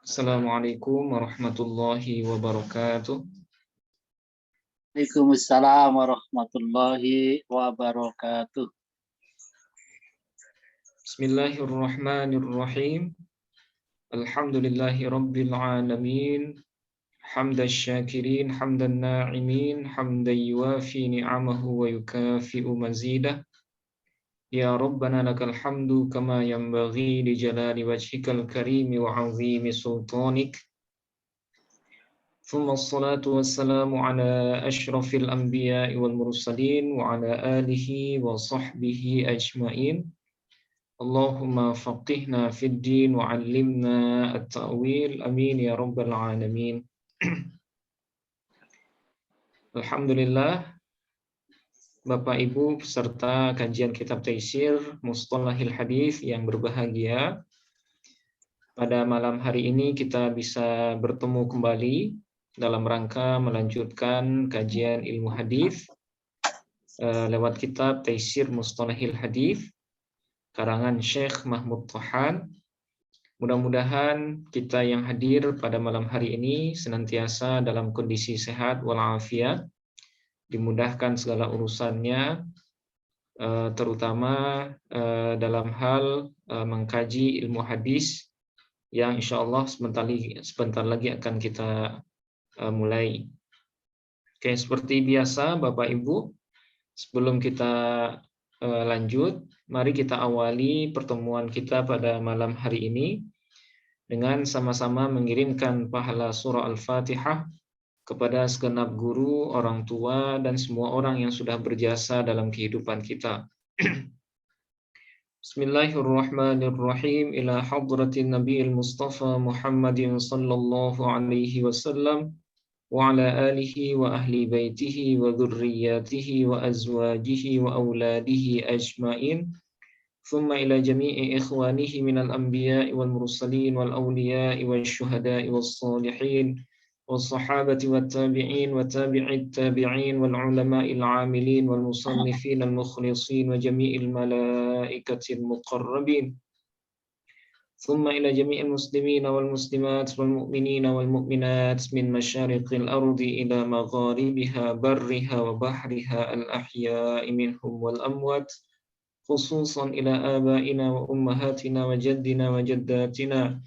Assalamualaikum warahmatullahi wabarakatuh. Waalaikumsalam warahmatullahi wabarakatuh. Bismillahirrahmanirrahim. Alhamdulillahi rabbil alamin. Hamdash syakirin, hamdan na'imin, hamdan yuwafi ni'amahu wa yukafi'u mazidah. Ya Rabbana lakal hamdu kama yanbaghi li jalali wajhikal karimi wa 'azimi sultanik. ثم الصلاة والسلام على أشرف الأنبياء والمرسلين وعلى آله وصحبه أجمعين. Allahumma faqihna fid din wa 'allimna at-ta'wil. Amin ya rabbal alamin. Alhamdulillah, Bapak Ibu peserta kajian kitab Taisir Mustalahil Hadis yang berbahagia. Pada malam hari ini kita bisa bertemu kembali dalam rangka melanjutkan kajian ilmu hadis lewat kitab Taisir Mustalahil Hadis karangan Syekh Mahmud Tohan. Mudah-mudahan kita yang hadir pada malam hari ini senantiasa dalam kondisi sehat walafiat, dimudahkan segala urusannya, terutama dalam hal mengkaji ilmu hadis yang insya Allah sebentar lagi akan kita mulai. Oke, seperti biasa Bapak Ibu, sebelum kita lanjut, mari kita awali pertemuan kita pada malam hari ini dengan sama-sama mengirimkan pahala surah Al-Fatihah kepada segenap guru, orang tua, dan semua orang yang sudah berjasa dalam kehidupan kita. Bismillahirrahmanirrahim. Ila hadratin Nabiil Mustafa Muhammadin sallallahu alaihi wasallam wa ala alihi wa ahli baitihi wa dhurriyyatihi wa azwajihi wa auladihi ajmain. ثم إلى جميع إخوانه من الأنبياء والمرسلين والأولياء والشهداء والصالحين والصحابة والتابعين وتابع التابعين والعلماء العاملين والمصنفين المخلصين وجميع الملائكة المقربين. ثم إلى جميع المسلمين والمسلمات والمؤمنين والمؤمنات من مشارق الأرض إلى مغاربها برها وبحرها الأحياء منهم والأموات، خصوصا إلى آبائنا وأمهاتنا وجدنا وجداتنا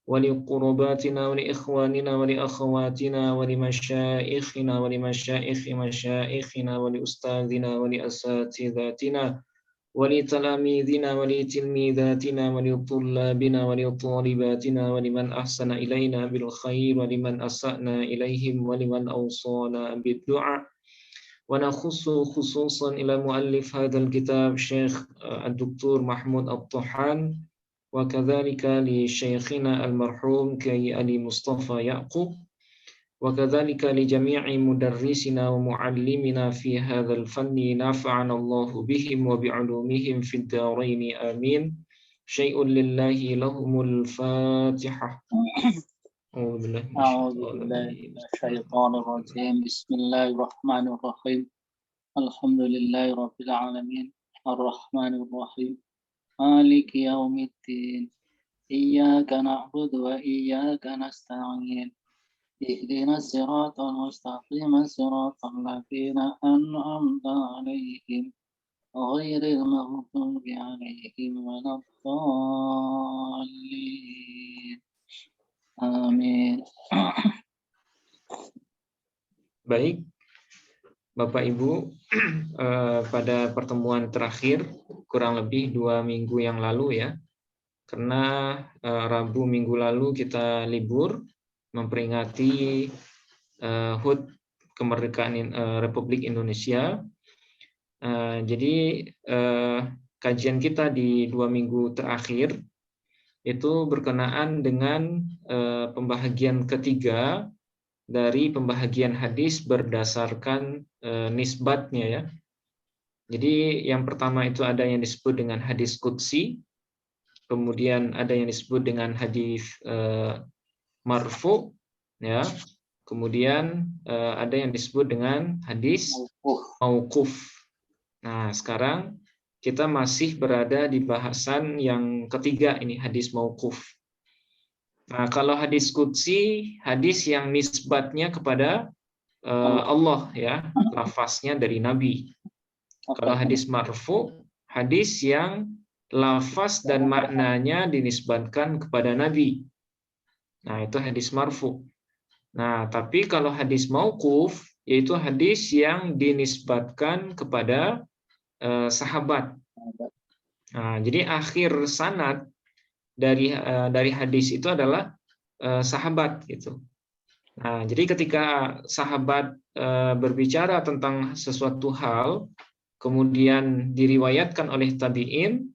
ولقرباتنا ولإخواننا ولأخواتنا ولمشائخنا ولمشائخ مشائخنا ولأستاذنا ولأساتذتنا ولتلاميذنا ولتلميذاتنا ولطلابنا ولطالباتنا ولمن أحسن إلينا بالخير ولمن أسأنا إليهم ولمن أوصانا بالدعاء. ونخص خصوصا إلى مؤلف هذا الكتاب شيخ الدكتور محمود الطحان، وكذلك لشيخنا المرحوم كي علي مصطفى يعقوب، وكذلك لجميع مدرسنا ومعلمنا في هذا الفن، نفعنا الله بهم وبعلومهم في الدارين آمين. شيء لله لهم الفاتحة. أعوذ بالله من الشيطان الرجيم. بسم الله الرحمن الرحيم. الحمد لله رب العالمين الرحمن الرحيم مالك يوم الدين إياك نعبد وإياك نستعين اهدنا الصراط المستقيم صراط الذين أنعمت عليهم غير المغضوب عليهم ولا الضالين. Amin. Baik, Bapak Ibu, pada pertemuan terakhir kurang lebih 2 minggu yang lalu ya, karena Rabu minggu lalu kita libur memperingati HUT kemerdekaan Republik Indonesia. Jadi kajian kita di 2 minggu terakhir itu berkenaan dengan pembahagian ketiga dari pembahagian hadis berdasarkan nisbatnya ya. Jadi yang pertama itu ada yang disebut dengan hadis qudsi, kemudian ada yang disebut dengan hadis marfu ya. Kemudian ada yang disebut dengan hadis mauquf. Nah, sekarang kita masih berada di bahasan yang ketiga ini, hadis mauquf. Nah, kalau hadis qudsi, hadis yang nisbatnya kepada Allah ya, lafaznya dari Nabi. Kalau hadis marfu, hadis yang lafaz dan maknanya dinisbatkan kepada Nabi. Nah, itu hadis marfu. Nah, tapi kalau hadis mauquf, yaitu hadis yang dinisbatkan kepada sahabat. Nah, jadi akhir sanad dari hadis itu adalah sahabat gitu. Nah, jadi ketika sahabat berbicara tentang sesuatu hal, kemudian diriwayatkan oleh tabi'in,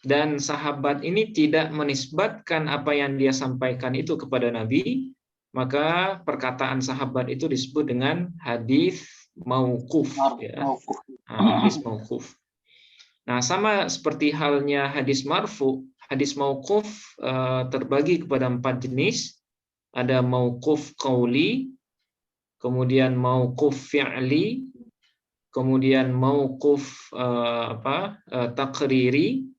dan sahabat ini tidak menisbatkan apa yang dia sampaikan itu kepada Nabi, maka perkataan sahabat itu disebut dengan hadis mauquf. Ya. Nah, hadis mauquf. Nah, sama seperti halnya hadis marfu, hadis mauquf terbagi kepada 4 jenis. Ada mauquf qauli, kemudian mauquf fi'li, kemudian mauquf takriri,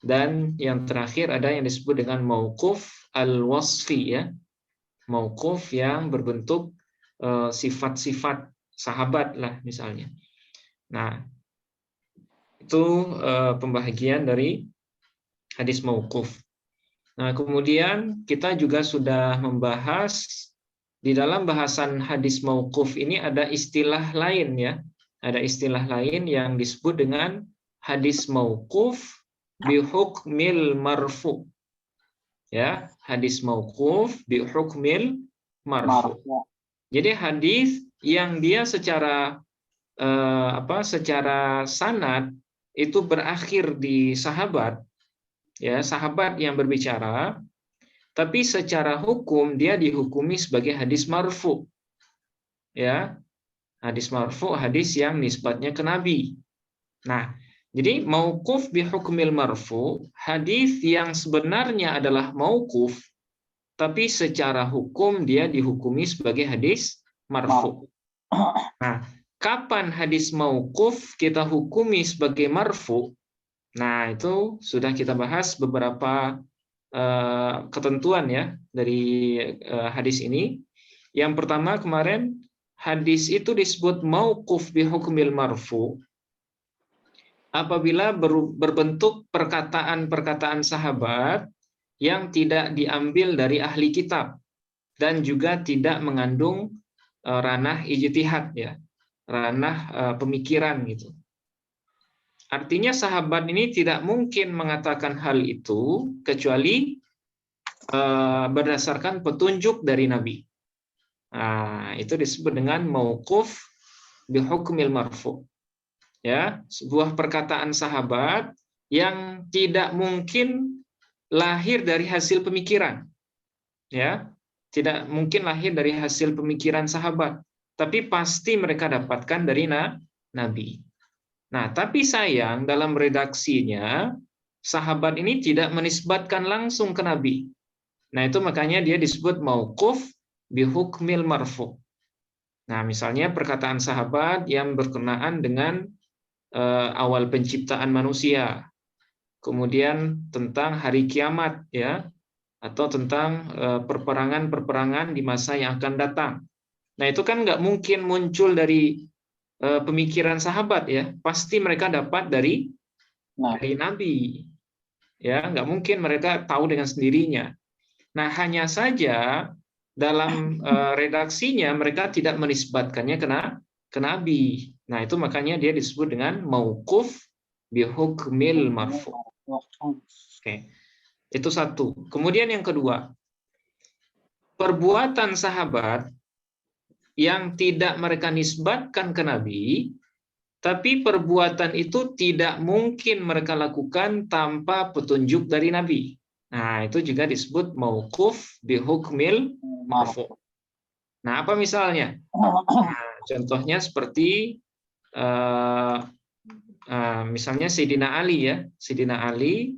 dan yang terakhir ada yang disebut dengan mauquf al-wasfi ya. Mauquf yang berbentuk sifat-sifat sahabat lah misalnya. Nah, itu pembagian dari hadis mauquf. Nah, kemudian kita juga sudah membahas di dalam bahasan hadis mauquf ini ada istilah lain ya. Ada istilah lain yang disebut dengan hadis mauquf bihukmil marfu. Ya, hadis mauquf bihukmil marfu. Jadi hadis yang dia secara secara sanad itu berakhir di sahabat, ya, sahabat yang berbicara, tapi secara hukum dia dihukumi sebagai hadis marfu. Ya. Hadis marfu, hadis yang nisbatnya ke Nabi. Nah, jadi mauquf bihukmil marfu, hadis yang sebenarnya adalah mauquf, tapi secara hukum dia dihukumi sebagai hadis marfu. Nah, kapan hadis mauquf kita hukumi sebagai marfu? Nah, itu sudah kita bahas beberapa ketentuan ya dari hadis ini. Yang pertama kemarin, hadis itu disebut mauquf bihukmil marfu apabila berbentuk perkataan-perkataan sahabat yang tidak diambil dari ahli kitab dan juga tidak mengandung ranah ijtihad ya, ranah pemikiran gitu. Artinya sahabat ini tidak mungkin mengatakan hal itu kecuali berdasarkan petunjuk dari Nabi. Nah, itu disebut dengan mauquf bihukmil marfu. Ya, sebuah perkataan sahabat yang tidak mungkin lahir dari hasil pemikiran. Ya, tidak mungkin lahir dari hasil pemikiran sahabat, tapi pasti mereka dapatkan dari Nabi. Nah, tapi sayang dalam redaksinya sahabat ini tidak menisbatkan langsung ke Nabi. Nah, itu makanya dia disebut mauquf bihukmil marfu. Nah, misalnya perkataan sahabat yang berkenaan dengan awal penciptaan manusia, kemudian tentang hari kiamat ya, atau tentang perperangan-perperangan di masa yang akan datang. Nah, itu kan nggak mungkin muncul dari pemikiran sahabat ya, pasti mereka dapat dari Nabi. Ya, nggak mungkin mereka tahu dengan sendirinya. Nah, hanya saja dalam redaksinya mereka tidak menisbatkannya ke Nabi. Nah, itu makanya dia disebut dengan mauquf bihukmil marfu. Oke. Itu satu. Kemudian yang kedua, perbuatan sahabat yang tidak mereka nisbatkan ke Nabi, tapi perbuatan itu tidak mungkin mereka lakukan tanpa petunjuk dari Nabi. Nah, itu juga disebut mauquf bihukmil marfu. Nah, apa misalnya? Nah, contohnya seperti misalnya Sayyidina Ali ya, Sayyidina Ali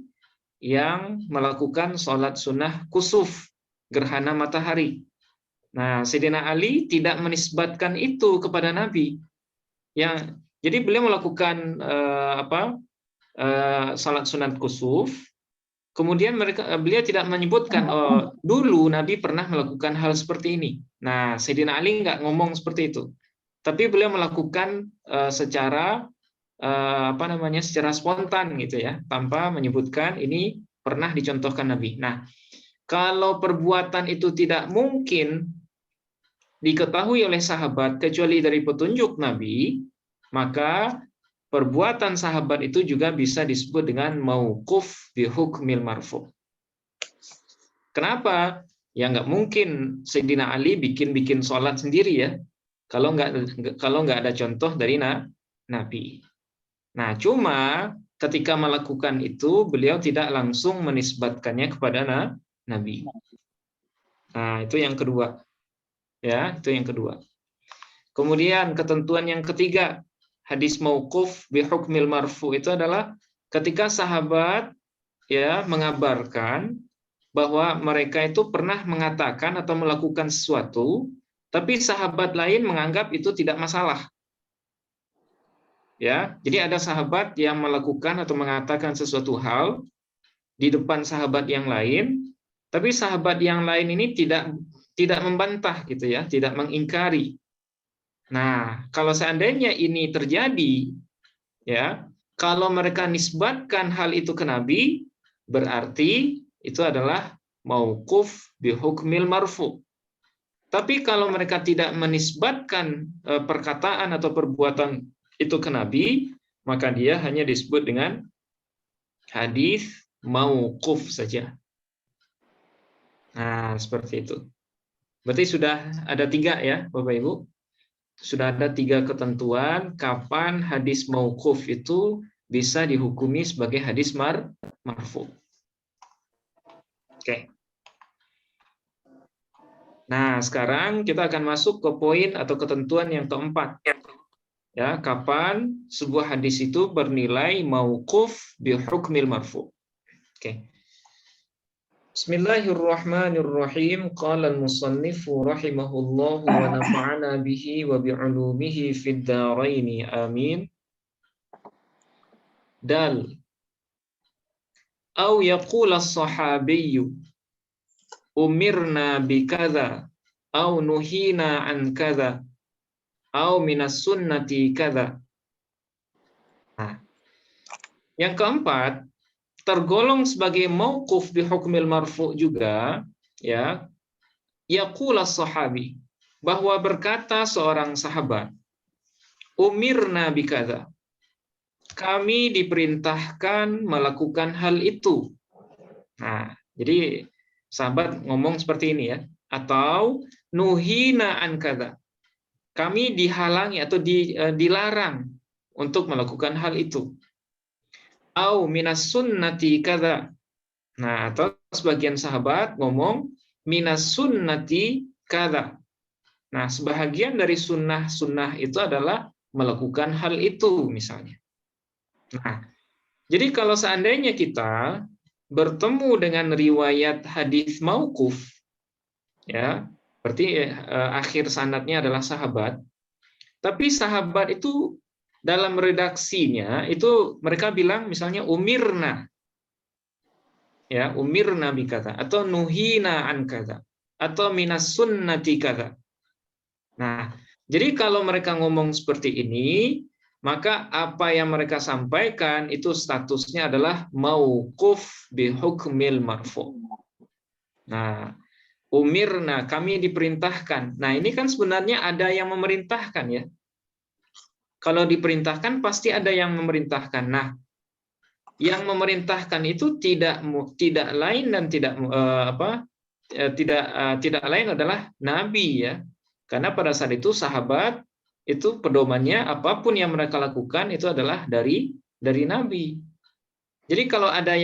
yang melakukan sholat sunnah kusuf, gerhana matahari. Nah, Sayyidina Ali tidak menisbatkan itu kepada Nabi. Jadi beliau melakukan sholat sunat kusuf, kemudian beliau tidak menyebutkan dulu Nabi pernah melakukan hal seperti ini. Nah, Sayyidina Ali nggak ngomong seperti itu, tapi beliau melakukan secara secara spontan gitu ya, tanpa menyebutkan ini pernah dicontohkan Nabi. Nah, kalau perbuatan itu tidak mungkin diketahui oleh sahabat kecuali dari petunjuk Nabi, maka perbuatan sahabat itu juga bisa disebut dengan mauquf bi hukmil marfu. Kenapa? Ya nggak mungkin Sayyidina Ali bikin sholat sendiri ya, kalau nggak ada contoh dari Nabi. Nah, cuma ketika melakukan itu beliau tidak langsung menisbatkannya kepada Nabi. Nah, itu yang kedua. Ya, itu yang kedua. Kemudian ketentuan yang ketiga, hadis mauquf bi hukmil marfu itu adalah ketika sahabat ya mengabarkan bahwa mereka itu pernah mengatakan atau melakukan sesuatu, tapi sahabat lain menganggap itu tidak masalah. Ya, jadi ada sahabat yang melakukan atau mengatakan sesuatu hal di depan sahabat yang lain, tapi sahabat yang lain ini tidak membantah gitu ya, tidak mengingkari. Nah, kalau seandainya ini terjadi, ya, kalau mereka nisbatkan hal itu ke Nabi, berarti itu adalah mauquf bi hukmil marfu. Tapi kalau mereka tidak menisbatkan perkataan atau perbuatan itu ke Nabi, maka dia hanya disebut dengan hadis mauquf saja. Nah, seperti itu. Berarti sudah ada 3 ya, Bapak Ibu. Sudah ada 3 ketentuan kapan hadis mauquf itu bisa dihukumi sebagai hadis marfu. Oke. Nah, sekarang kita akan masuk ke poin atau ketentuan yang keempat. Ya, kapan sebuah hadis itu bernilai mauquf bi hukmil marfu. Oke. Bismillahirrahmanirrahim. Qala al-musannifu rahimahullahu wa nafa'ana bihi wa bi'ulumihi fid dharain. Amin. Dal. Au yaqula as-sahabiyyu umirna bi kadza au nuhina an kadza au minas sunnati kadza. Nah, yang keempat, tergolong sebagai mauquf bi hukmil marfu juga ya, yaqula sahabi, bahwa berkata seorang sahabat, umirna bi kadza, kami diperintahkan melakukan hal itu. Nah, jadi sahabat ngomong seperti ini ya, atau nuhina an kadza, kami dihalangi atau dilarang untuk melakukan hal itu. Au minas sunnati kadza. Nah, atau sebagian sahabat ngomong minas sunnati kadza. Nah, sebahagian dari sunnah itu adalah melakukan hal itu misalnya. Nah, jadi kalau seandainya kita bertemu dengan riwayat hadis mauquf, ya, berarti akhir sanadnya adalah sahabat. Tapi sahabat itu dalam redaksinya itu mereka bilang misalnya umirna, ya, umirna bi kata, atau nuhina an kata, atau minas sunnati kata. Nah, jadi kalau mereka ngomong seperti ini, maka apa yang mereka sampaikan itu statusnya adalah mauquf bi hukmil marfu. Nah, umirna, kami diperintahkan. Nah, ini kan sebenarnya ada yang memerintahkan ya. Kalau diperintahkan pasti ada yang memerintahkan. Nah, yang memerintahkan itu tidak lain dan tidak lain adalah Nabi ya. Karena pada saat itu sahabat itu pedomannya apapun yang mereka lakukan itu adalah dari Nabi. Jadi kalau ada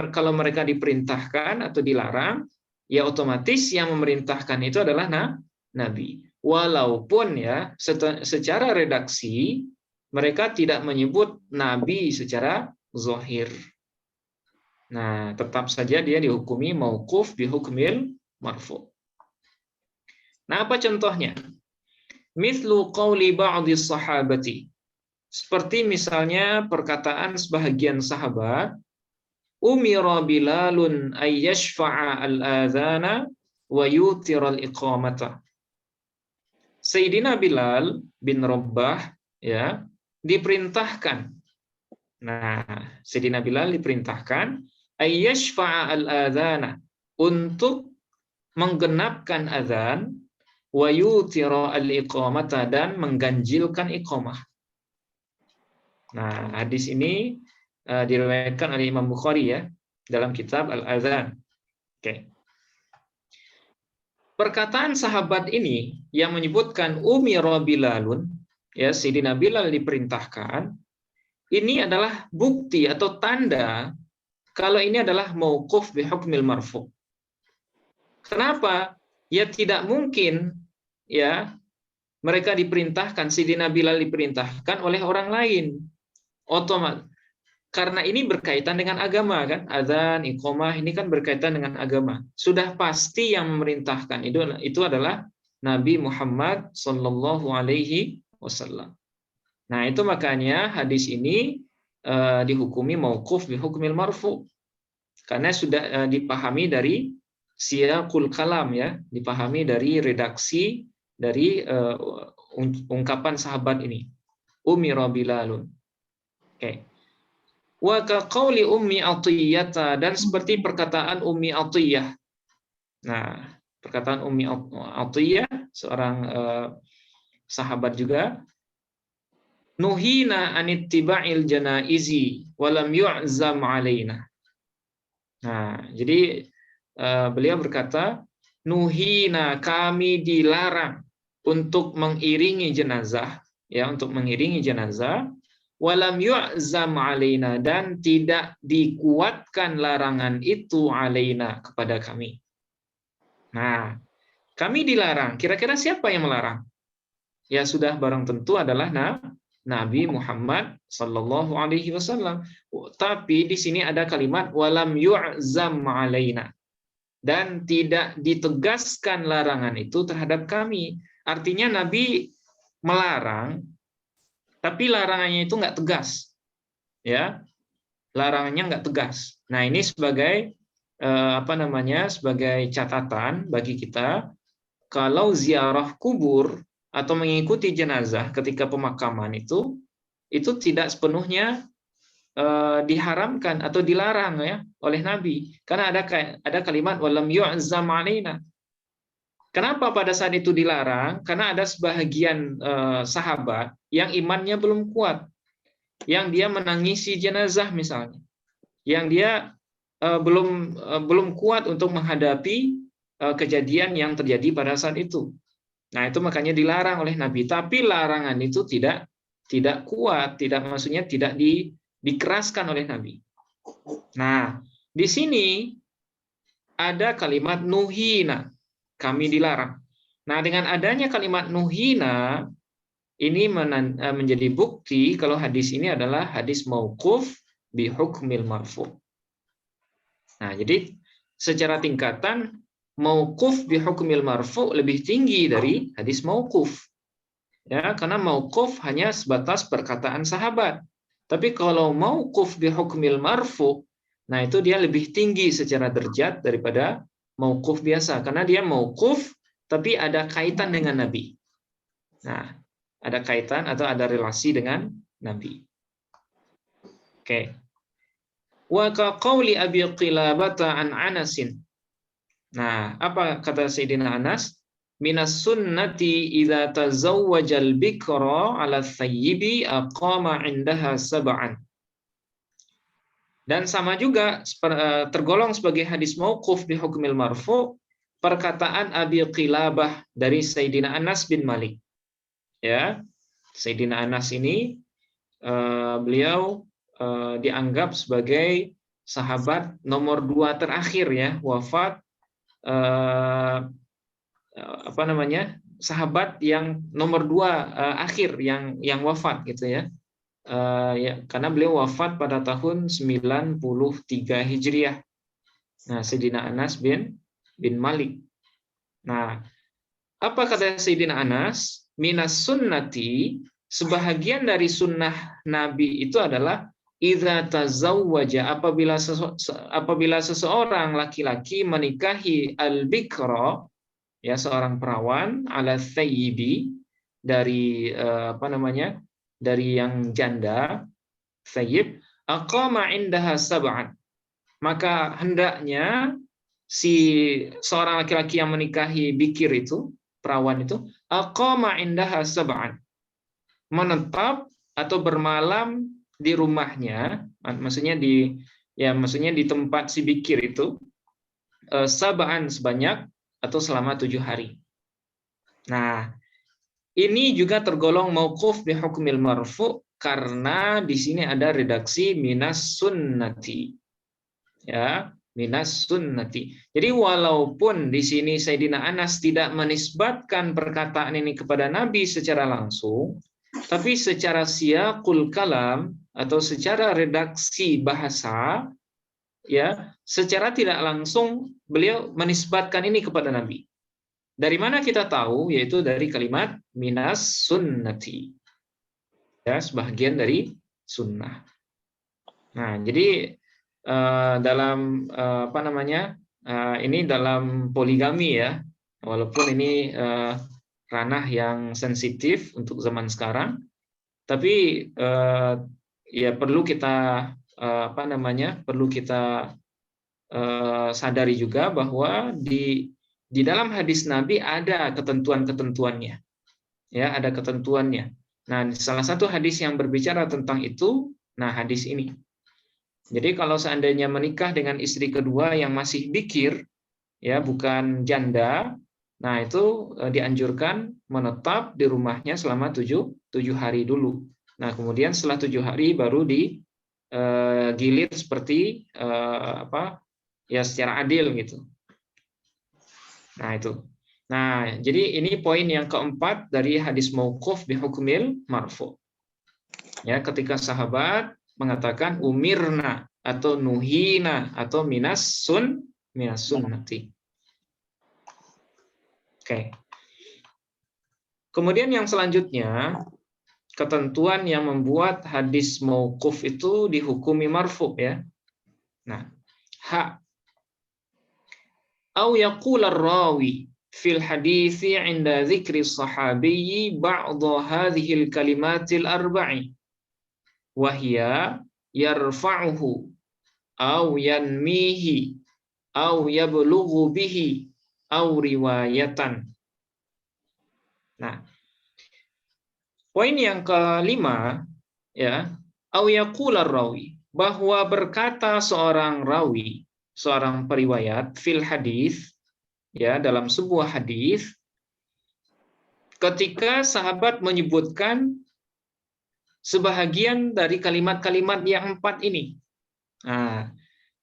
kalau mereka diperintahkan atau dilarang, ya otomatis yang memerintahkan itu adalah Nabi. Walaupun ya secara redaksi mereka tidak menyebut Nabi secara zahir. Nah, tetap saja dia dihukumi mauquf bi hukmil marfu. Nah, apa contohnya? Mithlu qauli ba'dhi sahabati. Seperti misalnya perkataan sebahagian sahabat, umira Bilalun ay yashfa'a al-adzana wa yutira al-iqamata. Sayyidina Bilal bin Rabbah ya diperintahkan. Nah, Sayyidina Bilal diperintahkan ay yashfa'a al-adzana, untuk menggenapkan azan, wa yutira al-iqamata, dan mengganjilkan iqamah. Nah, hadis ini diriwayatkan oleh Imam Bukhari ya dalam kitab Al-Adzan. Oke. Perkataan sahabat ini yang menyebutkan umira Bilalun, ya Sayyidina Bilal diperintahkan, ini adalah bukti atau tanda kalau ini adalah mauquf bi hukmil marfu. Kenapa? Ya tidak mungkin ya mereka diperintahkan, Sayyidina Bilal diperintahkan oleh orang lain. Otomatis karena ini berkaitan dengan agama kan, azan, iqamah ini kan berkaitan dengan agama. Sudah pasti yang memerintahkan itu adalah Nabi Muhammad Sallallahu Alaihi Wasallam. Nah itu makanya hadis ini dihukumi mauquf bi hukmil marfu, karena sudah dipahami dari siyaqul kalam ya, dipahami dari redaksi dari ungkapan sahabat ini. Umira Bilalun. Oke. Wa ka qauli Ummi Athiyyah, dan seperti perkataan Ummi Athiyyah. Nah, perkataan Ummi Athiyyah seorang sahabat juga, nuhina anittiba'il janaizi wa lam yu'zam alaina. Nah, jadi beliau berkata, nuhina, kami dilarang untuk mengiringi jenazah, ya, untuk mengiringi jenazah, walam yu'zam alaina, dan tidak dikuatkan larangan itu alaina, kepada kami. Nah, kami dilarang. Kira-kira siapa yang melarang? Ya sudah barang tentu adalah Nabi Muhammad Sallallahu Alaihi Wasallam. Tapi di sini ada kalimat walam yu'zam alaina, dan tidak ditegaskan larangan itu terhadap kami. Artinya Nabi melarang, tapi larangannya itu nggak tegas, ya, larangannya nggak tegas. Nah ini sebagai sebagai catatan bagi kita, kalau ziarah kubur atau mengikuti jenazah ketika pemakaman itu tidak sepenuhnya diharamkan atau dilarang ya oleh Nabi, karena ada kalimat walam yu'zam alaina. Kenapa pada saat itu dilarang? Karena ada sebahagian sahabat yang imannya belum kuat, yang dia menangisi jenazah misalnya, yang dia belum kuat untuk menghadapi kejadian yang terjadi pada saat itu. Nah itu makanya dilarang oleh Nabi. Tapi larangan itu tidak kuat, maksudnya tidak dikeraskan oleh Nabi. Nah di sini ada kalimat nuhina, kami dilarang. Nah, dengan adanya kalimat nuhina, ini menjadi bukti kalau hadis ini adalah hadis mauquf bi hukmil marfu. Nah, jadi secara tingkatan mauquf bi hukmil marfu lebih tinggi dari hadis mauquf. Ya, karena mauquf hanya sebatas perkataan sahabat. Tapi kalau mauquf bi hukmil marfu, nah itu dia lebih tinggi secara derajat daripada mauquf biasa, karena dia mauquf tapi ada kaitan dengan Nabi. Nah, ada kaitan atau ada relasi dengan Nabi. Oke. Wa ka qauli Abi Qilabah an Anasin. Nah, apa kata Sayyidina Anas? Minas sunnati idza tazawwajal bikra 'ala thayyibi aqama 'indaha sab'an. Dan sama juga tergolong sebagai hadis mauquf bi hukmil marfu perkataan Abi Qilabah dari Sayyidina Anas bin Malik. Ya, Sayyidina Anas ini beliau dianggap sebagai sahabat nomor 2 terakhir ya, wafat sahabat yang nomor 2 akhir yang wafat gitu ya. Karena beliau wafat pada tahun 93 Hijriah. Nah, Sayyidina Anas bin Malik. Nah, apa kata Sayyidina Anas? Minas sunnati, sebahagian dari sunnah Nabi itu adalah idza tazawwaja, apabila seseorang laki-laki menikahi al-bikra, ya seorang perawan, ala thayyibi, dari dari yang janda, thayyib, aqama indaha sab'an, maka hendaknya si seorang laki-laki yang menikahi bikir itu, perawan itu, aqama indaha sab'an, menetap atau bermalam di rumahnya, maksudnya di tempat si bikir itu, sab'an, sebanyak atau selama 7 hari. Nah, ini juga tergolong mauquf bi hukmil marfu karena di sini ada redaksi minas sunnati. Ya, minas sunnati. Jadi walaupun di sini Sayyidina Anas tidak menisbatkan perkataan ini kepada Nabi secara langsung, tapi secara siyaqul kalam atau secara redaksi bahasa, ya, secara tidak langsung beliau menisbatkan ini kepada Nabi. Dari mana kita tahu? Yaitu dari kalimat minas sunnati. Ya, sebagian dari sunnah. Nah, jadi dalam ini dalam poligami ya, walaupun ini ranah yang sensitif untuk zaman sekarang, tapi ya perlu kita sadari juga bahwa di dalam hadis Nabi ada ketentuan-ketentuannya, ya, ada ketentuannya. Nah, salah satu hadis yang berbicara tentang itu, nah hadis ini. Jadi kalau seandainya menikah dengan istri kedua yang masih bikir, ya bukan janda, nah itu dianjurkan menetap di rumahnya selama 7 hari dulu. Nah kemudian setelah 7 hari baru digilir seperti ya secara adil gitu. Nah itu. Nah jadi ini poin yang keempat dari hadis mauquf bi hukmil marfu. Ya, ketika sahabat mengatakan umirna atau nuhina atau minas sunnati. Oke. Kemudian yang selanjutnya, ketentuan yang membuat hadis mauquf itu dihukumi marfu ya. Nah, au yaqul ar-rawi fil hadisi 'inda dzikri sahabiyyi ba'd hadhihi al-kalimatil arba'i wa hiya yarfa'uhu au yanmihi au yablughu bihi au riwayatan. Nah, poin yang kelima ya, au yaqul ar-rawi, bahwa berkata seorang rawi, seorang periwayat fil hadis, ya, dalam sebuah hadis, ketika sahabat menyebutkan sebahagian dari kalimat-kalimat yang 4 ini. Nah,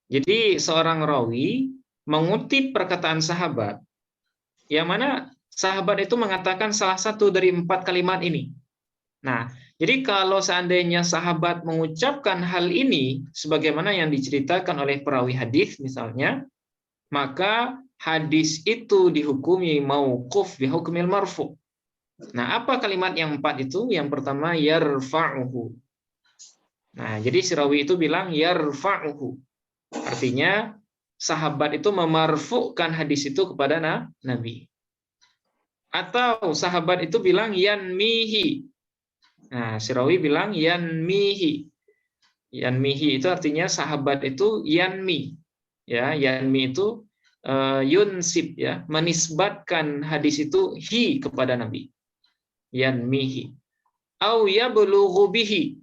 jadi seorang rawi mengutip perkataan sahabat, yang mana sahabat itu mengatakan salah satu dari 4 kalimat ini. Nah, jadi kalau seandainya sahabat mengucapkan hal ini sebagaimana yang diceritakan oleh perawi hadis misalnya, maka hadis itu dihukumi mauquf bi hukmil marfu. Nah, apa kalimat yang 4 itu? Yang pertama yarfa'uhu. Nah, jadi si rawi itu bilang yarfa'uhu. Artinya sahabat itu memarfu'kan hadis itu kepada Nabi. Atau sahabat itu bilang yanmihi. Nah, si rawi bilang yanmihi. Yanmihi itu artinya sahabat itu yanmi. Ya, yanmi itu yunsib ya, menisbatkan hadis itu hi kepada Nabi. Yanmihi. Au yablughu bihi.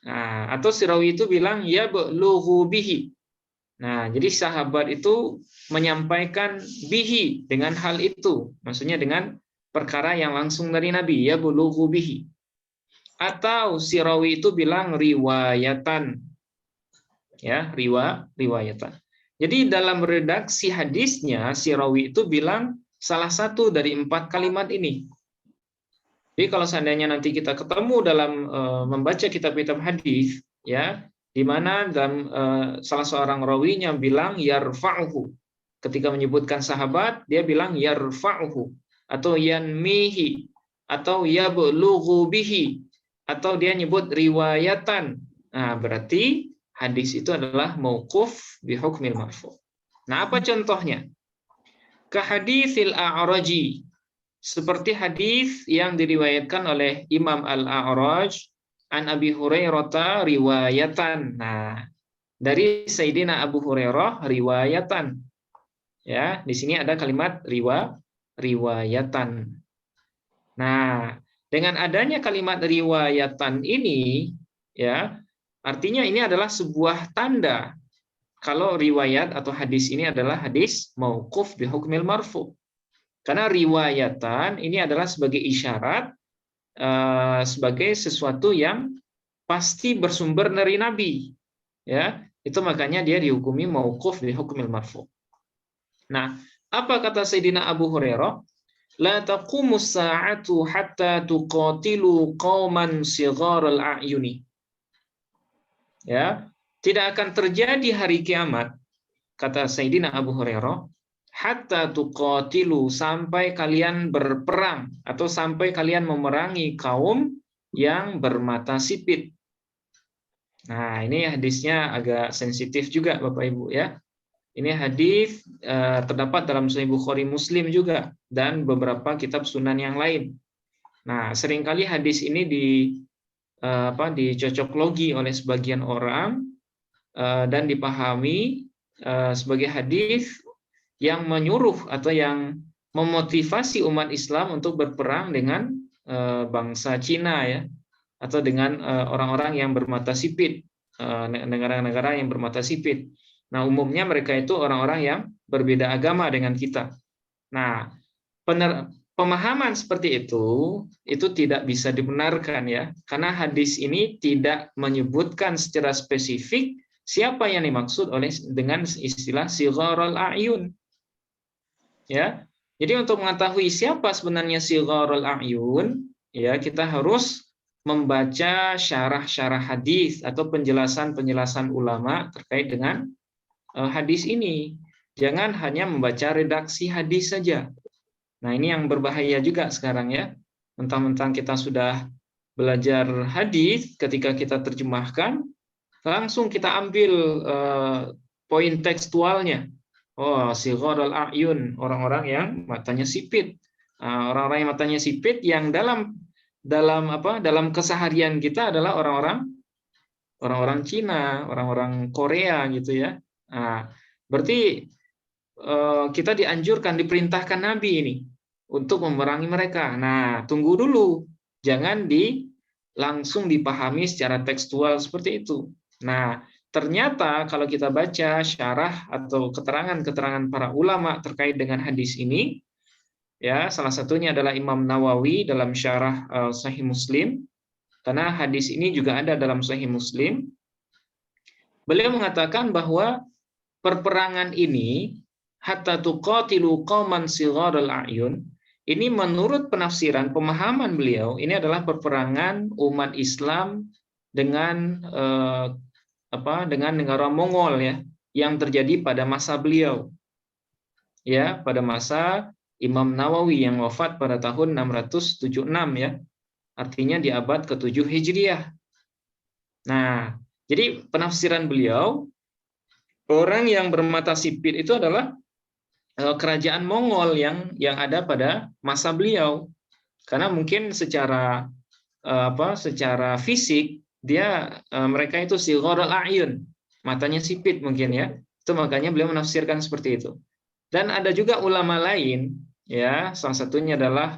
Nah, atau si rawi itu bilang yablughu bihi. Nah, jadi sahabat itu menyampaikan bihi dengan hal itu, maksudnya dengan perkara yang langsung dari Nabi, yablughu bihi. Atau si rawi itu bilang riwayatan. Ya, riwayatan. Jadi dalam redaksi hadisnya si rawi itu bilang salah satu dari 4 kalimat ini. Jadi kalau seandainya nanti kita ketemu dalam membaca kitab-kitab hadis, ya, di mana dalam salah seorang rawinya bilang yarfa'uhu, ketika menyebutkan sahabat dia bilang yarfa'uhu atau yanmihi atau yablughu bihi atau dia nyebut riwayatan Nah, berarti hadis itu adalah mauquf bi hukmil marfu'. Nah, apa contohnya? Ka haditsil A'raji, seperti hadis yang diriwayatkan oleh Imam Al-A'raj an Abi Hurairah riwayatan. Nah, dari Sayyidina Abu Hurairah riwayatan. Ya, di sini ada kalimat riwayatan. Nah, dengan adanya kalimat riwayatan ini, ya, artinya ini adalah sebuah tanda kalau riwayat atau hadis ini adalah hadis mauquf bi hukmil marfu. Karena riwayatan ini adalah sebagai isyarat, sebagai sesuatu yang pasti bersumber dari Nabi. Ya, itu makanya dia dihukumi mauquf bi hukmil marfu. Nah, apa kata Sayyidina Abu Hurairah? La taqumus sa'atu hatta tuqatilu qauman sigharal a'yuni. Ya, tidak akan terjadi hari kiamat, kata Sayyidina Abu Hurairah, hatta tuqatilu, sampai kalian berperang atau sampai kalian memerangi kaum yang bermata sipit. Nah, ini hadisnya agak sensitif juga Bapak Ibu ya. Ini hadis terdapat dalam Sahih Bukhari, Muslim juga, dan beberapa kitab sunan yang lain. Nah, seringkali hadis ini dicocoklogi oleh sebagian orang dan dipahami sebagai hadis yang menyuruh atau yang memotivasi umat Islam untuk berperang dengan bangsa Cina ya, atau dengan orang-orang yang bermata sipit, negara-negara yang bermata sipit. Nah, umumnya mereka itu orang-orang yang berbeda agama dengan kita. Nah, pemahaman seperti itu tidak bisa dibenarkan ya, karena hadis ini tidak menyebutkan secara spesifik siapa yang dimaksud dengan istilah sigharul a'yun. Ya. Jadi untuk mengetahui siapa sebenarnya sigharul a'yun, ya kita harus membaca syarah-syarah hadis atau penjelasan-penjelasan ulama terkait dengan hadis ini. Jangan hanya membaca redaksi hadis saja. Nah, ini yang berbahaya juga sekarang ya. Mentang-mentang kita sudah belajar hadis, ketika kita terjemahkan, langsung kita ambil poin tekstualnya. Oh, sigharul a'yun, orang-orang yang matanya sipit. Orang-orang yang matanya sipit yang dalam keseharian kita adalah orang-orang Cina, orang-orang Korea gitu ya. Nah, berarti kita dianjurkan, diperintahkan Nabi ini untuk memerangi mereka. Nah, tunggu dulu, jangan langsung dipahami secara tekstual seperti itu. Nah, ternyata kalau kita baca syarah atau keterangan-keterangan para ulama terkait dengan hadis ini, ya salah satunya adalah Imam Nawawi dalam syarah Sahih Muslim, karena hadis ini juga ada dalam Sahih Muslim. Beliau mengatakan bahwa perperangan ini hatta tuqatilu qauman sigharul a'yun, ini menurut penafsiran pemahaman beliau ini adalah perperangan umat Islam dengan dengan negara Mongol ya, yang terjadi pada masa beliau. Ya, pada masa Imam Nawawi yang wafat pada tahun 676 ya. Artinya di abad ke-7 Hijriah. Nah, jadi penafsiran beliau, orang yang bermata sipit itu adalah kerajaan Mongol yang ada pada masa beliau. Karena mungkin secara fisik mereka itu sigharul a'yun, matanya sipit mungkin ya. Itu makanya beliau menafsirkan seperti itu. Dan ada juga ulama lain ya, salah satunya adalah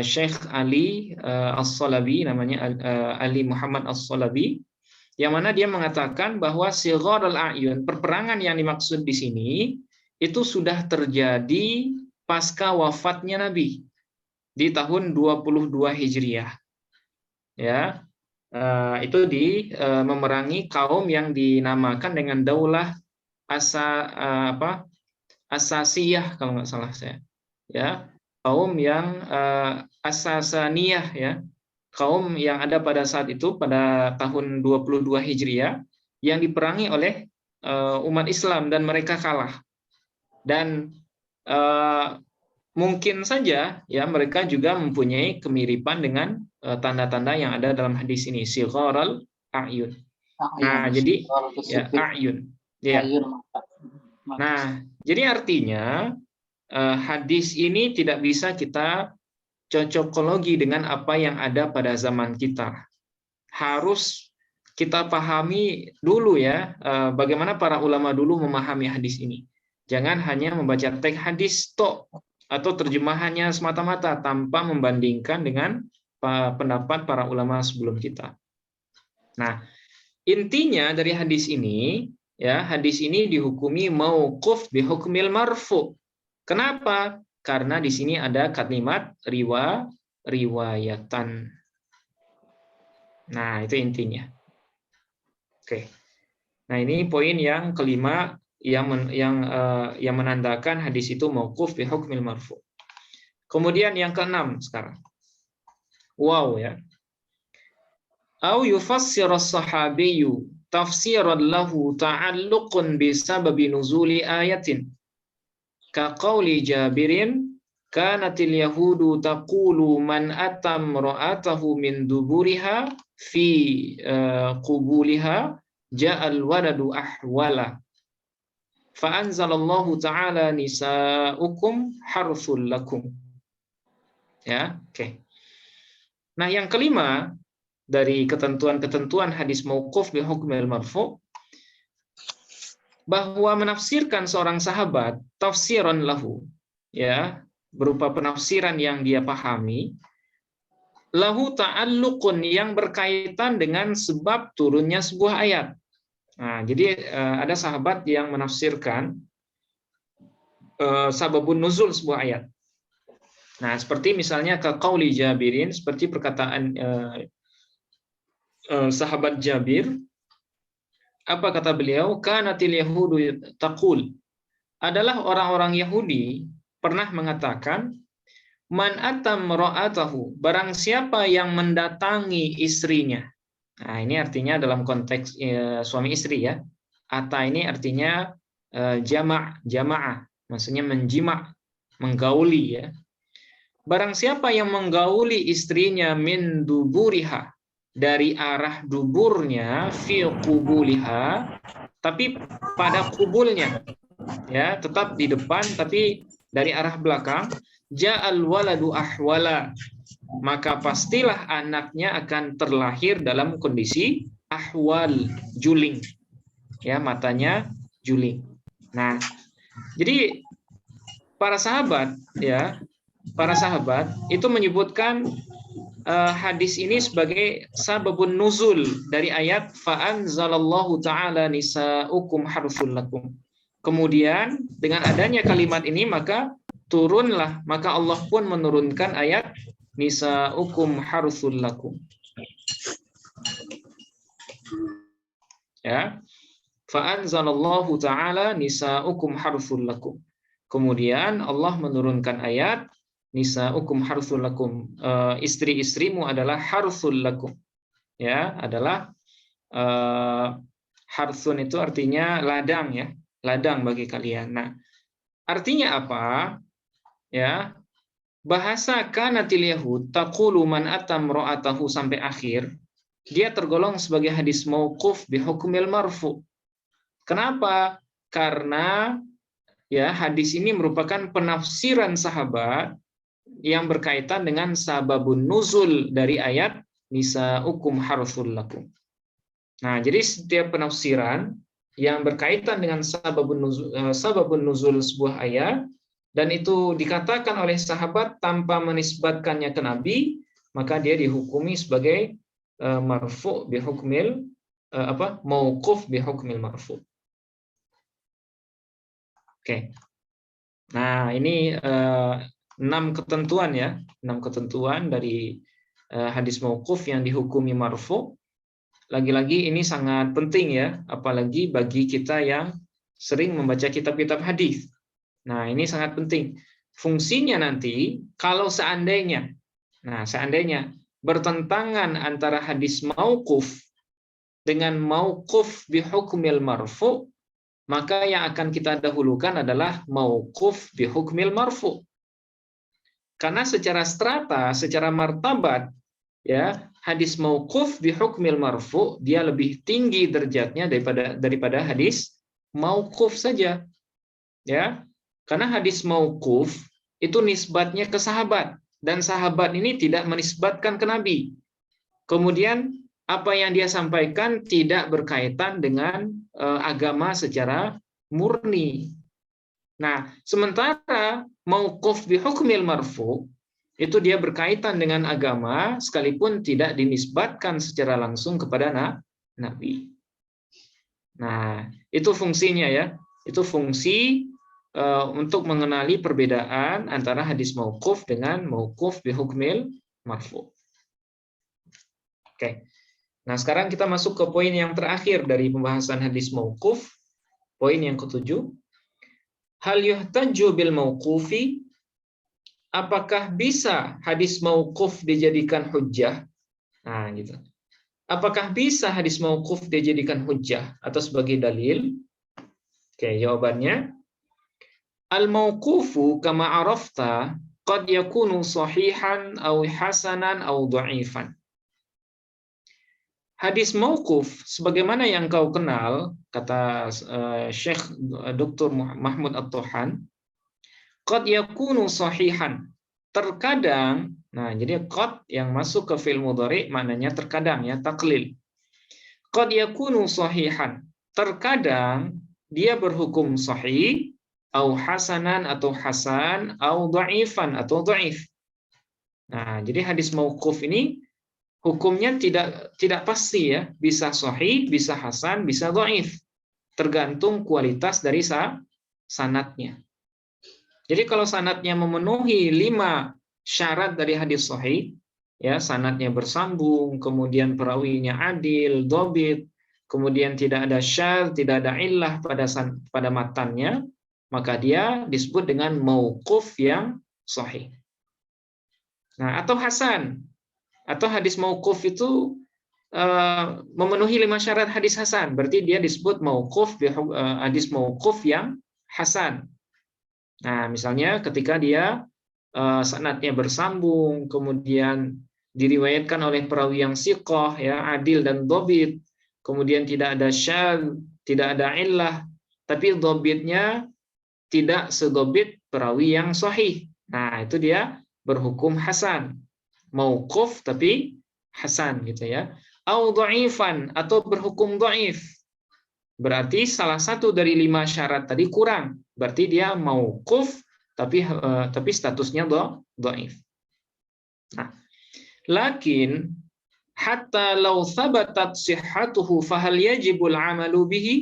Syekh Ali As-Salabi, namanya Ali Muhammad As-Salabi, yang mana dia mengatakan bahwa sigharul a'yun, perperangan yang dimaksud di sini itu sudah terjadi pasca wafatnya Nabi di tahun 22 Hijriah. Ya, itu memerangi kaum yang dinamakan dengan Daulah Asasiyah kalau nggak salah saya. Ya, kaum yang As-Sasaniyah ya. Kaum yang ada pada saat itu pada tahun 22 Hijriah yang diperangi oleh umat Islam dan mereka kalah. Dan mungkin saja ya mereka juga mempunyai kemiripan dengan tanda-tanda yang ada dalam hadis ini, sigharul a'yun. Nah, Ayun. jadi Kalau ya tersebut ayun. Ya. ayun mata. Mata. Nah, jadi artinya hadis ini tidak bisa kita cocokologi dengan apa yang ada pada zaman kita. Harus kita pahami dulu ya, bagaimana para ulama dulu memahami hadis ini. Jangan hanya membaca teks hadis tok atau terjemahannya semata-mata tanpa membandingkan dengan pendapat para ulama sebelum kita. Nah, intinya dari hadis ini, ya, hadis ini dihukumi mauquf bihukmil marfu. Kenapa? Karena di sini ada kalimat riwayatan. Nah, itu intinya. Oke. Nah, ini poin yang kelima yang menandakan hadis itu mauquf bi hukmil marfu. Kemudian yang keenam sekarang. Wow ya. Au yufassir as-sahabiyyu tafsiran lahu ta'alluqun bi sababi nuzuli ayatin. Ka qauli Jabirin kanatil yahudu taqulu man atam ra'atahu min duburiha fi qubuliha ja'al waladu ahwala fa anzalallahu ta'ala nisa'ukum harthul lakum. Ya, oke. Nah, yang kelima dari ketentuan-ketentuan hadis mauquf bi hukmil marfu, bahwa menafsirkan seorang sahabat tafsiran lahu, ya, berupa penafsiran yang dia pahami, lahu ta'alluqun, yang berkaitan dengan sebab turunnya sebuah ayat. Nah, jadi ada sahabat yang menafsirkan sababun nuzul sebuah ayat. Nah, seperti misalnya ke qauli Jabirin, seperti perkataan sahabat Jabir. Apa kata beliau? Kanatil yahudu taqul, adalah orang-orang Yahudi pernah mengatakan, man atam ra'atahu, barang siapa yang mendatangi istrinya. Nah, ini artinya dalam konteks suami istri ya. Ata ini artinya jamaah, maksudnya menjima, menggauli ya. Barang siapa yang menggauli istrinya min duburiha, dari arah duburnya, fi qubuliha, tapi pada kubulnya, ya, tetap di depan tapi dari arah belakang, ja'al waladu ahwala, maka pastilah anaknya akan terlahir dalam kondisi ahwal, juling, ya, matanya juling. Nah, jadi para sahabat itu menyebutkan hadis ini sebagai sababun nuzul dari ayat fa'anzalallahu ta'ala nisa'ukum harthul lakum. Kemudian dengan adanya kalimat ini maka Allah pun menurunkan ayat nisa'ukum harthul lakum. Ya. Fa'anzalallahu ta'ala nisa'ukum harthul lakum. Kemudian Allah menurunkan ayat nisa'ukum harthul lakum, istri-istrimu adalah harthul lakum, ya, adalah harthun itu artinya ladang ya, ladang bagi kalian. Nah, artinya apa? Ya, bahasa kanatil yahud taqulu man atam ra'atahu sampai akhir, dia tergolong sebagai hadis mauquf bi hukmil marfu. Kenapa? Karena ya, hadis ini merupakan penafsiran sahabat yang berkaitan dengan sababun nuzul dari ayat nisa'ukum harthul lakum. Nah, jadi setiap penafsiran yang berkaitan dengan sababun nuzul sebuah ayat dan itu dikatakan oleh sahabat tanpa menisbatkannya ke Nabi, maka dia dihukumi sebagai marfu bi hukmil mauquf bi hukmil marfu. Oke. Nah, ini 6 ketentuan ya, 6 ketentuan dari hadis mauquf yang dihukumi marfu. Lagi-lagi ini sangat penting ya, apalagi bagi kita yang sering membaca kitab-kitab hadis. Nah, ini sangat penting. Fungsinya nanti kalau seandainya bertentangan antara hadis mauquf dengan mauquf bi hukmil marfu, maka yang akan kita dahulukan adalah mauquf bi hukmil marfu. Karena secara strata, secara martabat, ya, hadis mauquf bi hukmil marfu, dia lebih tinggi derajatnya daripada hadis mauquf saja, ya. Karena hadis mauquf itu nisbatnya ke sahabat, dan sahabat ini tidak menisbatkan ke Nabi. Kemudian apa yang dia sampaikan tidak berkaitan dengan agama secara murni. Nah, sementara mauquf bi hukmil marfu itu dia berkaitan dengan agama sekalipun tidak dinisbatkan secara langsung kepada Nabi. Nah, itu fungsinya ya. Itu fungsi untuk mengenali perbedaan antara hadis mauquf dengan mauquf bi hukmil marfu. Oke. Nah, sekarang kita masuk ke poin yang terakhir dari pembahasan hadis mauquf. Poin yang ketujuh. Hal yuhtaju bil mauqufi, apakah bisa hadis mauquf dijadikan hujjah? Nah, gitu. Apakah bisa hadis mauquf dijadikan hujjah atau sebagai dalil? Oke, jawabannya al mauqufu kama arafta qad yakunu sahihan aw hasanan aw dha'ifan. Hadis mauquf sebagaimana yang kau kenal, kata Syekh Dr. Mahmud At-Tuhan, qad yakunu sahihan. Terkadang, nah jadi qad yang masuk ke fi'il mudhari maknanya terkadang ya, taklil. Qad yakunu sahihan. Terkadang dia berhukum sahih, au hasanan atau hasan, au dha'ifan atau dha'if. Nah, jadi hadis mauquf ini hukumnya tidak pasti ya, bisa sahih, bisa hasan, bisa dhaif, tergantung kualitas dari sanadnya. Jadi kalau sanadnya memenuhi 5 syarat dari hadis sahih, ya sanadnya bersambung, kemudian perawinya adil, dhabit, kemudian tidak ada syadz, tidak ada illah pada matannya, maka dia disebut dengan mauquf yang sahih. Nah, atau hasan, atau hadis mauquf itu memenuhi 5 syarat hadis hasan, berarti dia disebut mauquf, hadis mauquf yang hasan. Nah, misalnya ketika dia sanadnya bersambung, kemudian diriwayatkan oleh perawi yang siqah, ya adil dan dhabit, kemudian tidak ada syadz, tidak ada illah, tapi dhabitnya tidak sedhabit perawi yang sahih. Nah, itu dia berhukum hasan. Mauquf tapi hasan gitu ya. Au dhaifan atau berhukum dhaif. Berarti salah satu dari 5 syarat tadi kurang. Berarti dia mauquf tapi statusnya dhaif. Nah, lakin hatta law thabatat sihhatuhu fahal yajibul amalu bihi?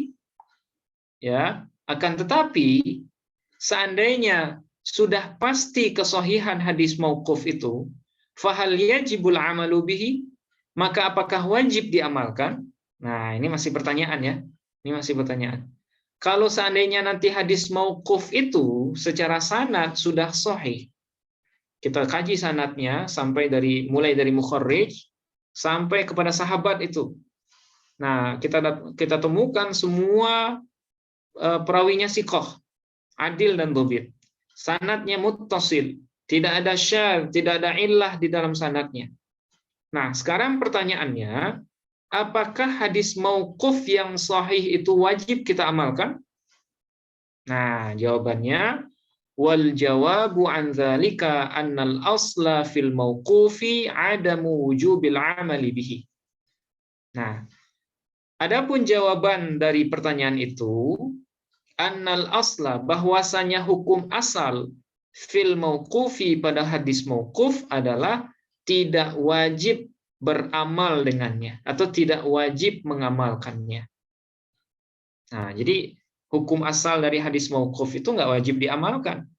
Ya, akan tetapi seandainya sudah pasti kesahihan hadis mauquf itu, fahal yajibul amalu bihi, maka apakah wajib diamalkan? Nah, ini masih pertanyaan ya. Ini masih pertanyaan. Kalau seandainya nanti hadis mauquf itu secara sanad sudah sahih, kita kaji sanadnya mulai dari mukharrij sampai kepada sahabat itu. Nah, kita temukan semua perawinya siqah, adil dan dhabit. Sanadnya muttasil, tidak ada syadz, tidak ada illah di dalam sanadnya. Nah, sekarang pertanyaannya, apakah hadis mauquf yang sahih itu wajib kita amalkan? Nah, jawabannya wal jawabu an dzalika annal asla fil mauqufi adamu wujubil amali bihi. Nah, adapun jawaban dari pertanyaan itu, annal asla, bahwasanya hukum asal fil mauqufi pada hadis mauquf adalah tidak wajib beramal dengannya atau tidak wajib mengamalkannya. Nah, jadi hukum asal dari hadis mauquf itu nggak wajib diamalkan.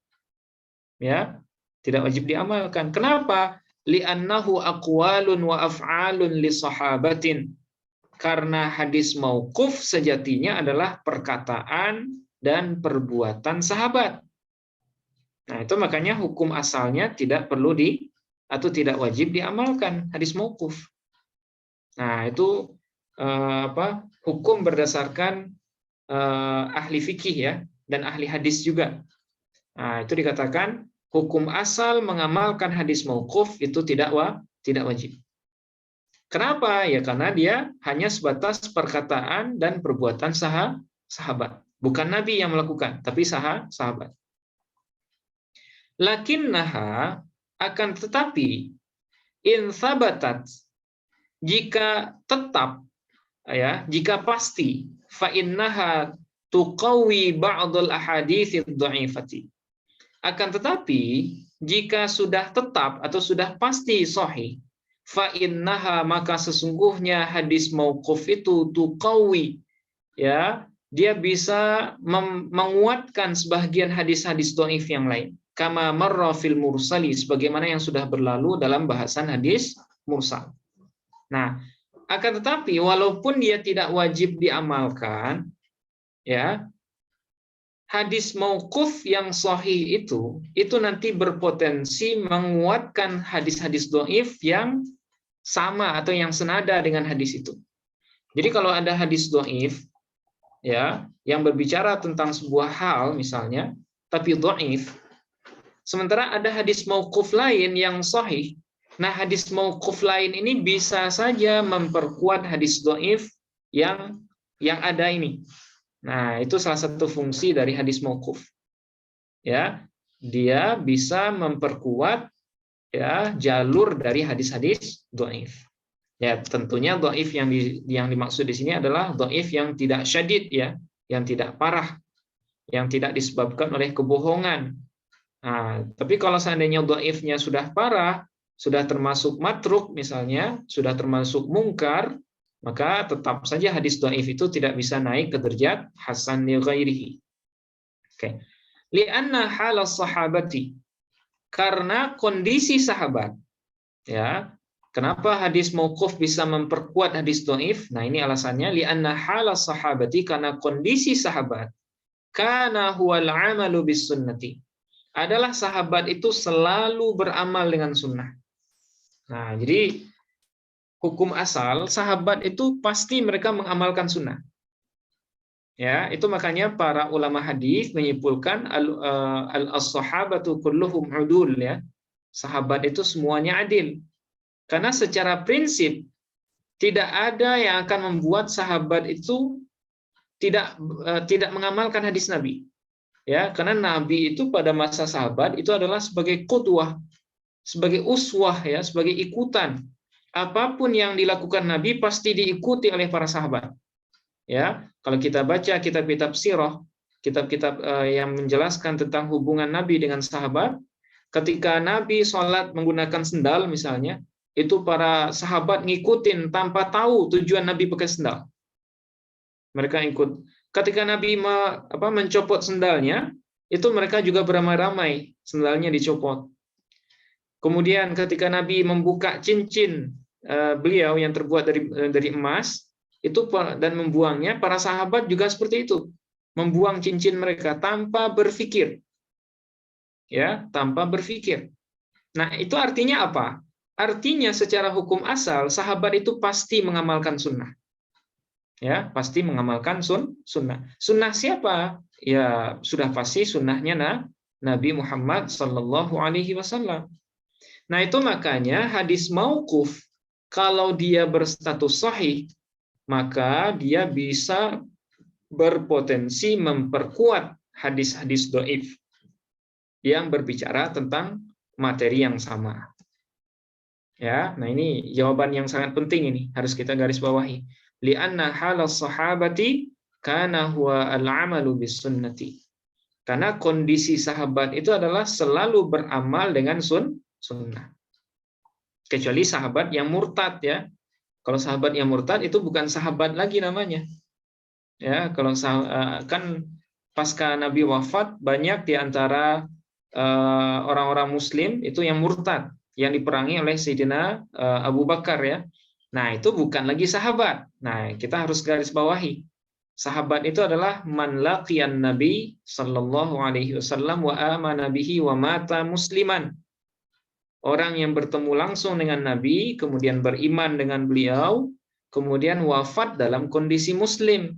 Ya, tidak wajib diamalkan. Kenapa? Li'annahu aqwalun wa af'alun li sahabatin. Karena hadis mauquf sejatinya adalah perkataan dan perbuatan sahabat. Nah, itu makanya hukum asalnya tidak perlu atau tidak wajib diamalkan hadis mauquf. Nah, itu hukum berdasarkan ahli fikih ya, dan ahli hadis juga. Nah, itu dikatakan hukum asal mengamalkan hadis mauquf itu tidak wajib. Kenapa? Ya karena dia hanya sebatas perkataan dan perbuatan sahabat. Bukan Nabi yang melakukan, tapi sahabat. Lakinnaha, akan tetapi, in thabatat, jika tetap, ya, jika pasti, fa innaha tuqawi ba'dul ahaditsid dha'ifati. Akan tetapi, jika sudah tetap atau sudah pasti sahih, fa innaha, maka sesungguhnya hadis mauquf itu tuqawi, ya, dia bisa menguatkan sebagian hadis-hadis dhaif yang lain. Kama marra fil mursali, sebagaimana yang sudah berlalu dalam bahasan hadis mursal. Nah, akan tetapi walaupun dia tidak wajib diamalkan, ya, hadis mauquf yang sahih itu nanti berpotensi menguatkan hadis-hadis dhaif yang sama atau yang senada dengan hadis itu. Jadi kalau ada hadis dhaif, ya, yang berbicara tentang sebuah hal misalnya, tapi dhaif, sementara ada hadis mauquf lain yang sahih. Nah, hadis mauquf lain ini bisa saja memperkuat hadis dhaif yang ada ini. Nah, itu salah satu fungsi dari hadis mauquf. Ya, dia bisa memperkuat, ya, jalur dari hadis-hadis dhaif. Ya, tentunya dhaif yang dimaksud di sini adalah dhaif yang tidak syadid, ya, yang tidak parah, yang tidak disebabkan oleh kebohongan. Nah, tapi kalau seandainya dhaifnya sudah parah, sudah termasuk matruk misalnya, sudah termasuk mungkar, maka tetap saja hadis dhaif itu tidak bisa naik ke derajat hasan li ghairihi. Oke. Li'anna halas sahabati, karena kondisi sahabat, ya. Kenapa hadis mauquf bisa memperkuat hadis dhaif? Nah, ini alasannya, li'anna halas sahabati, karena kondisi sahabat, kana huwal amalu bis sunnati, adalah sahabat itu selalu beramal dengan sunnah. Nah, jadi hukum asal sahabat itu pasti mereka mengamalkan sunnah. Ya, itu makanya para ulama hadis menyimpulkan as-sahabatu kulluhum udul, ya. Sahabat itu semuanya adil. Karena secara prinsip tidak ada yang akan membuat sahabat itu tidak mengamalkan hadis Nabi. Ya, karena Nabi itu pada masa sahabat itu adalah sebagai qudwah, sebagai uswah, ya, sebagai ikutan. Apapun yang dilakukan Nabi pasti diikuti oleh para sahabat. Ya, kalau kita baca kitab-kitab sirah, kitab-kitab yang menjelaskan tentang hubungan Nabi dengan sahabat, ketika Nabi sholat menggunakan sendal misalnya, itu para sahabat ngikutin tanpa tahu tujuan Nabi pakai sendal. Mereka ikut. Ketika Nabi mencopot sendalnya, itu mereka juga beramai-ramai, sendalnya dicopot. Kemudian ketika Nabi membuka cincin beliau yang terbuat dari emas, itu dan membuangnya, para sahabat juga seperti itu, membuang cincin mereka tanpa berpikir, ya, tanpa berpikir. Nah, itu artinya apa? Artinya secara hukum asal sahabat itu pasti mengamalkan sunnah, ya, pasti mengamalkan sunnah. Sunnah siapa? Ya, sudah pasti sunnahnya Nabi Muhammad Sallallahu Alaihi Wasallam. Nah, itu makanya hadis mauquf kalau dia berstatus sahih, maka dia bisa berpotensi memperkuat hadis-hadis dhaif yang berbicara tentang materi yang sama. Ya, nah ini jawaban yang sangat penting, ini harus kita garis bawahi. Li'anna halas sahabati kana huwa al-amalu bis sunnati. Karena kondisi sahabat itu adalah selalu beramal dengan sunnah. Kecuali sahabat yang murtad, ya. Kalau sahabat yang murtad itu bukan sahabat lagi namanya. Ya, kalau kan pasca Nabi wafat banyak di antara orang-orang Muslim itu yang murtad, yang diperangi oleh Sayyidina Abu Bakar, ya. Nah, itu bukan lagi sahabat. Nah, kita harus garis bawahi. Sahabat itu adalah man laqiyan Nabi sallallahu alaihi wasallam wa amana bihi wa mata musliman. Orang yang bertemu langsung dengan Nabi, kemudian beriman dengan beliau, kemudian wafat dalam kondisi muslim.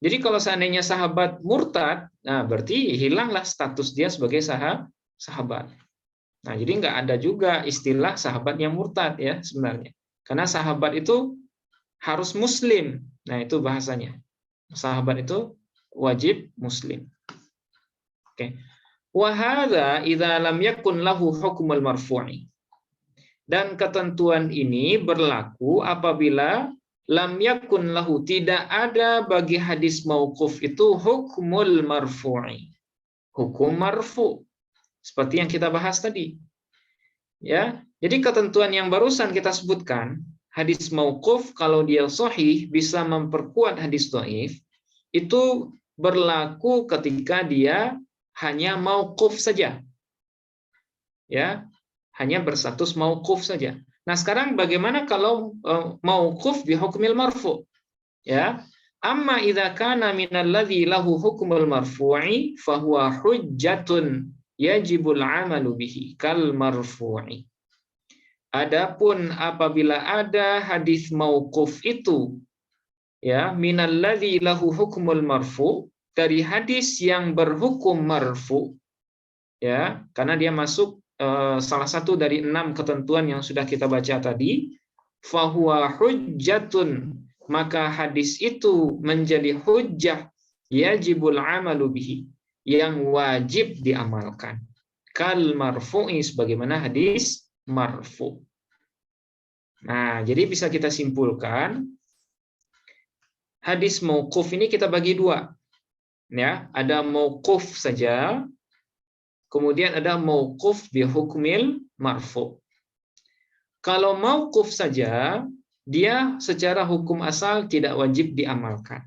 Jadi kalau seandainya sahabat murtad, nah berarti hilanglah status dia sebagai sahabat. Nah, jadi nggak ada juga istilah sahabat yang murtad, ya, sebenarnya. Karena sahabat itu harus muslim. Nah, itu bahasanya. Sahabat itu wajib muslim. Oke. Wa hadza idza lam yakun lahu hukmul marfu'i. Dan ketentuan ini berlaku apabila lam yakun lahu, tidak ada bagi hadis mauquf itu hukmul marfu'i. Hukum marfu. Seperti yang kita bahas tadi. Ya. Jadi ketentuan yang barusan kita sebutkan, hadis mauquf kalau dia sahih bisa memperkuat hadis dhaif, itu berlaku ketika dia hanya mauquf saja. Ya, hanya berstatus mauquf saja. Nah, sekarang bagaimana kalau mauquf bi hukmil marfu? Ya. Amma idza kana minalladzi lahu hukmul marfu'i fahuwa hujjatun yajibul 'amalu bihi kal marfu'i. Adapun apabila ada hadis mauquf itu, ya, minalladzi lahu hukmul marfu, dari hadis yang berhukum marfu, ya, karena dia masuk salah satu dari 6 ketentuan yang sudah kita baca tadi, fahuwa hujjatun, maka hadis itu menjadi hujjah yajibul amalu bihi, yang wajib diamalkan, kal marfu'i, sebagaimana hadis marfu. Nah, jadi bisa kita simpulkan hadis mauquf ini kita bagi dua. Ya, ada mauquf saja, kemudian ada mauquf bi hukmil marfu. Kalau mauquf saja, dia secara hukum asal tidak wajib diamalkan.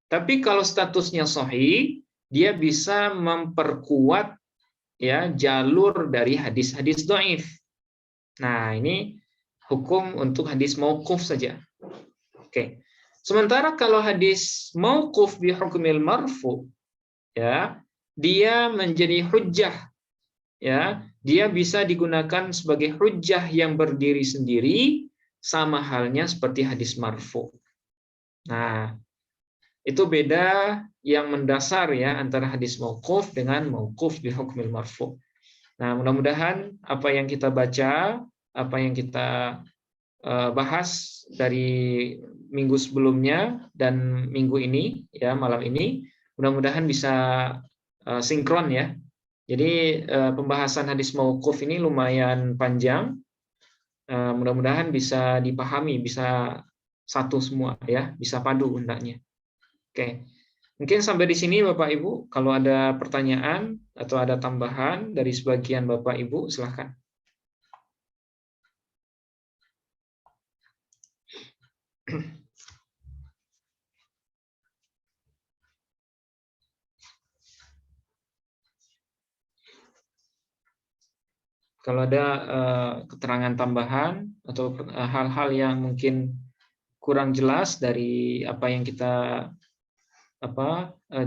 Tapi kalau statusnya sahih, dia bisa memperkuat, ya, jalur dari hadis-hadis dhaif. Nah, ini hukum untuk hadis mauquf saja. Oke. Sementara kalau hadis mauquf bi hukmil marfu, ya, dia menjadi hujjah, ya, dia bisa digunakan sebagai hujjah yang berdiri sendiri, sama halnya seperti hadis marfu. Nah, itu beda yang mendasar, ya, antara hadis mauquf dengan mauquf bi hukmil marfu. Nah, mudah-mudahan apa yang kita baca, apa yang kita bahas dari minggu sebelumnya dan minggu ini, ya, malam ini, mudah-mudahan bisa sinkron, ya. Jadi pembahasan hadis mauquf ini lumayan panjang. Mudah-mudahan bisa dipahami, bisa satu semua, ya, bisa padu hendaknya. Oke. Mungkin sampai di sini Bapak Ibu. Kalau ada pertanyaan atau ada tambahan dari sebagian Bapak Ibu, silakan. Kalau ada keterangan tambahan atau hal-hal yang mungkin kurang jelas dari apa yang kita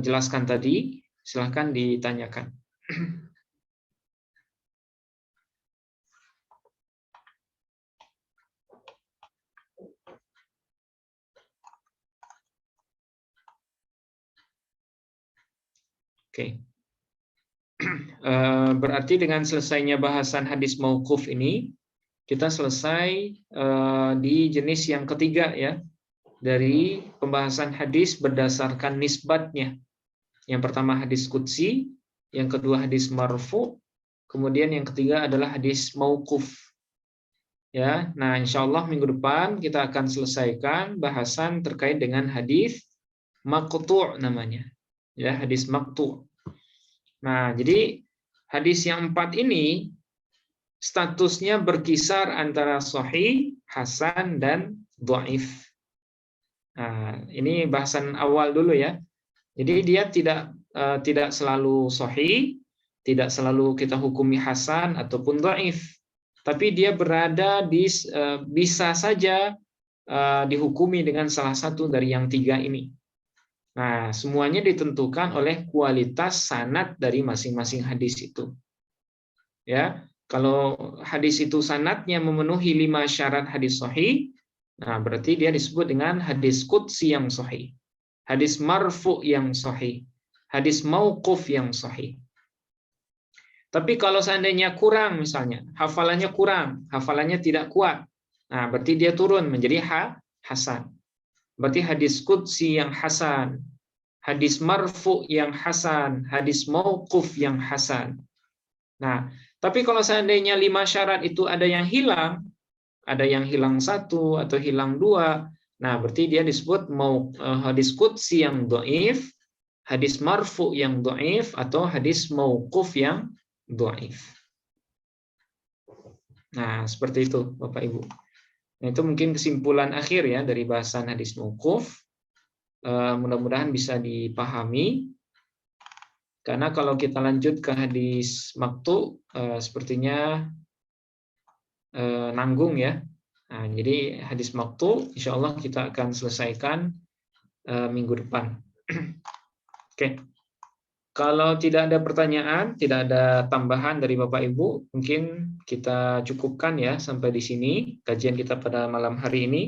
jelaskan tadi, silahkan ditanyakan. Oke. Berarti dengan selesainya bahasan hadis mauquf ini, kita selesai di jenis yang ketiga, ya, dari pembahasan hadis berdasarkan nisbatnya. Yang pertama hadis qudsi, yang kedua hadis marfu, kemudian yang ketiga adalah hadis mauquf. Ya, nah insyaallah minggu depan kita akan selesaikan bahasan terkait dengan hadis maqtu' namanya. Ya, hadis maqtu'. Nah, jadi hadis yang 4 ini statusnya berkisar antara sahih, hasan, dan dhaif. Nah, ini bahasan awal dulu, ya. Jadi dia tidak selalu sahih, tidak selalu kita hukumi hasan ataupun dhaif. Tapi dia berada bisa saja dihukumi dengan salah satu dari yang 3 ini. Nah, semuanya ditentukan oleh kualitas sanad dari masing-masing hadis itu. Ya, kalau hadis itu sanadnya memenuhi 5 syarat hadis sahih, nah berarti dia disebut dengan hadis qudsi yang sahih, hadis marfu yang sahih, hadis mauquf yang sahih. Tapi kalau seandainya kurang, misalnya hafalannya kurang, hafalannya tidak kuat, Nah, berarti dia turun menjadi hasan. Berarti hadis qudsi yang hasan, hadis marfu yang hasan, hadis mauquf yang hasan. Nah, tapi kalau seandainya 5 syarat itu ada yang hilang 1 atau hilang 2, nah berarti dia disebut hadis qudsi yang dhaif, hadis marfu yang dhaif, atau hadis mauquf yang dhaif. Nah, seperti itu Bapak Ibu. Nah, itu mungkin kesimpulan akhir ya dari bahasan hadis mauquf. Mudah-mudahan bisa dipahami. Karena kalau kita lanjut ke hadis maqtu, sepertinya nanggung ya. Nah, jadi hadis maqtu insya Allah kita akan selesaikan minggu depan. Oke. Kalau tidak ada pertanyaan, tidak ada tambahan dari Bapak Ibu, mungkin kita cukupkan ya sampai di sini kajian kita pada malam hari ini.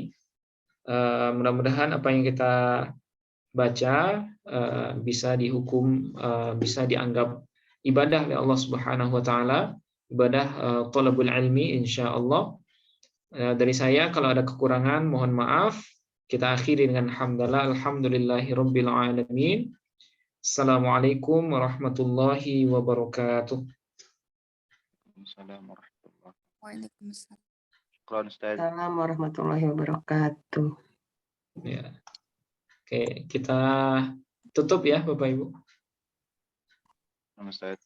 Mudah-mudahan apa yang kita baca bisa dihukum, bisa dianggap ibadah oleh Allah Subhanahu wa taala, ibadah thalabul ilmi insyaallah. Dari saya kalau ada kekurangan mohon maaf. Kita akhiri dengan hamdalah alhamdulillahirabbil alamin. Assalamualaikum warahmatullahi wabarakatuh. Assalamualaikum warahmatullahi Waalaikumsalam. wabarakatuh. Assalamualaikum warahmatullahi wabarakatuh. Ya. Oke, kita tutup ya Bapak Ibu. Ustaz.